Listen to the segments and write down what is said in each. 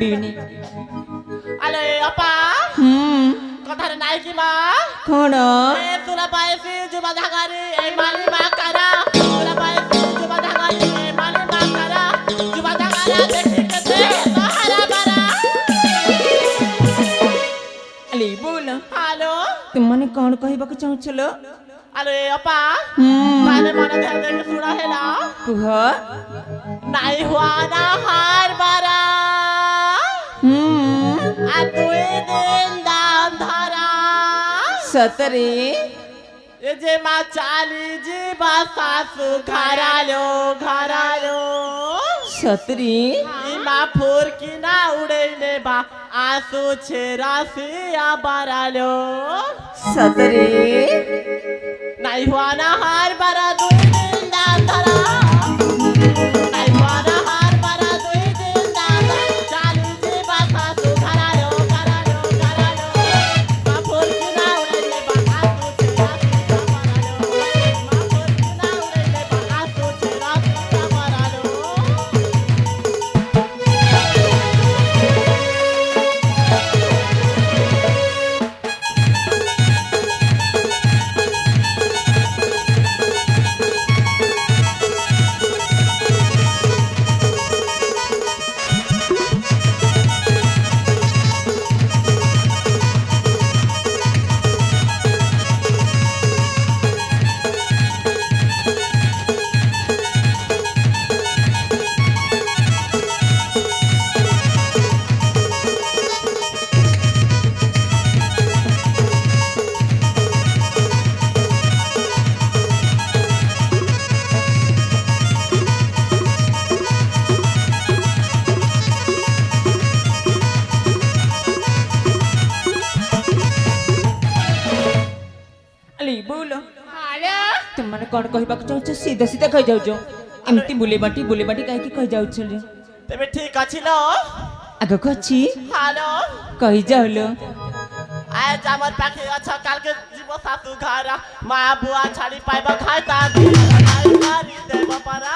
বিনি আরে আপা কথারে নাই কি মা কোন এ তুলা পাইছি জুবা ধাগারি এই মালি মা কারা তুলা পাইছি জুবা ধাগারি এই মালি মা কারা জুবা ধাগারা দেখি কেতে হারা বারা আলি বল হ্যালো তুমি কোন কহিବାକୁ চাହୁଛଲ আরে আপা মানে মনে ধ্যান দেখে শুনা হেলা কুহ নাই হুয়া না হার বারা आ दुई दिन दाम धरा सतरे ए जे मा चाली जी सासू घरालो सतरी इमा फुर की ना उड़ेले बा आसू छेरा सिया बारालो सतरे नहीं हुआ ना हार बारा दुई दिन दाम धरा नहीं हुआ ना हार बारा दुई दिन दाम धरा चाली जी सासू घरालो मा फुर की ना उड़ेले बा आसू छेरा सिया बारालो मा फुर की ना उड़ेले बा आसू छेरा सिया बारालो अली बोल हालो तुमने कोन कहिବାକୁ ଚାହୁଛ सीधा सीधा कहि जाउछ एमती बुले बाटी काहे की कहि जाउछ তুমি ঠিক আছিল आगो कछि হ্যালো कहि जाउलो আজ আমার পাখে আছো কালকে জীব সাতু ঘরা মা বুয়া ছাড়ি পাইবা খাইতা নাই মারি দেব পারা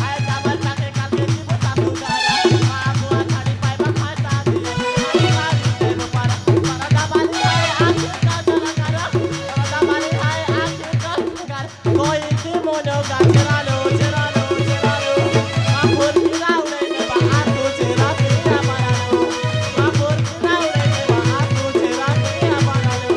আজ আমার পাখে কালকে জীব সাতু ঘরা মা বুয়া ছাড়ি পাইবা খাইতা নাই মারি দেব পারা পারা দাবালি হয় আখি কা জলা করা পারা দাবালি হয় আখি কা গার কই কি মনো গাছরালো চেরালো মা ফুল কিরা উড়ে নেবা আতু চেরা পিয়া বানালো মা ফুল কিরা উড়ে নেবা আতু চেরা পিয়া বানালো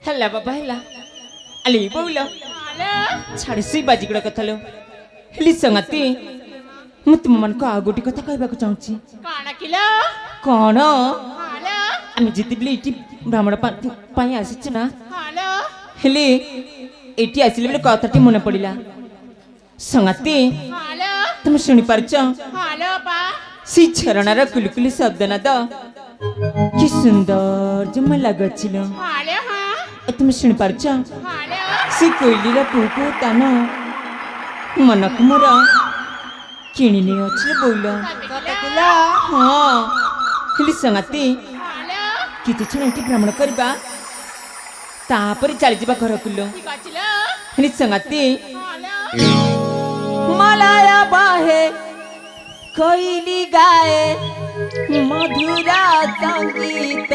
ହେଲା ବାବା ହେଲା अली बोल ଛାଡ଼ି ସେଇ ବାଜିଗୁଡ଼ା କଥା लो ହେଲି ସଂଗାତି ମୁଁ ତୁମମାନଙ୍କୁ ଆଉ ଗୋଟି କଥା କହିବାକୁ ଚାହୁଁଛି କଣ କିଲୋ କଣ ହାଲୋ ଆମେ ଯେତେବେଳେ ଏଠି ବ୍ରାହ୍ମଣ ପାଇଁ ଆସିଛୁ ନା ହାଲୋ ହେଲେ ଏଠି ଆସିଲେ ବେଳେ କଥାଟି ମନେ ପଡ଼ିଲା ସଂଗାତି ହାଲୋ ତମେ ଶୁଣିପାରୁଛ ହାଲୋ ପା ସେଇ ଝରଣାର କୁଲୁକୁଲୁ ଶବ୍ଦ ନାଦ କି ସୁନ୍ଦର ଜମା ଲାଗୁছিল ହାଲୋ ହଁ ତୁମେ ଶୁଣିପାରୁଛ ହାଲୋ ସେ କୋଇଲିର କୁହୁ ତାନ ମନକୁ ମୋର କିଣି ନେଇ ଅଛି ବୋଇଲ କିଲୋ ହଁ ହେଲି ସଂଗାତି ହାଲୋ କିଛି କ୍ଷଣ ଏଠି ଭ୍ରମଣ କରିବା ତାପରେ ଚାଲିଯିବା ଘରକୁ लो ଠିକ ଅଛିଲୋ ହେଲି ସଂଗାତି ହାଲୋ ମାଲାୟା ବାହେ कोयली गाए मधुरा संगीत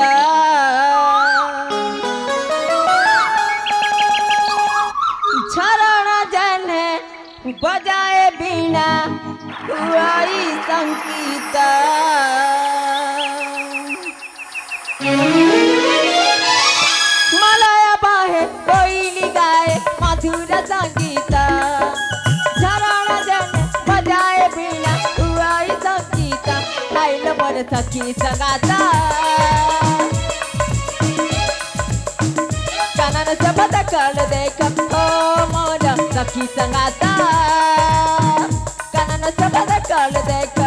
बजाए बीणा हुआई संगीत मलया बाहे कोयली गाए मधुर संगीत झरण जन बजाए बीणा हुआई संगीत आइल मोर सखी संगाता कानन सबद कल देख हो मोर सखी संगाता कानन सबद कल देख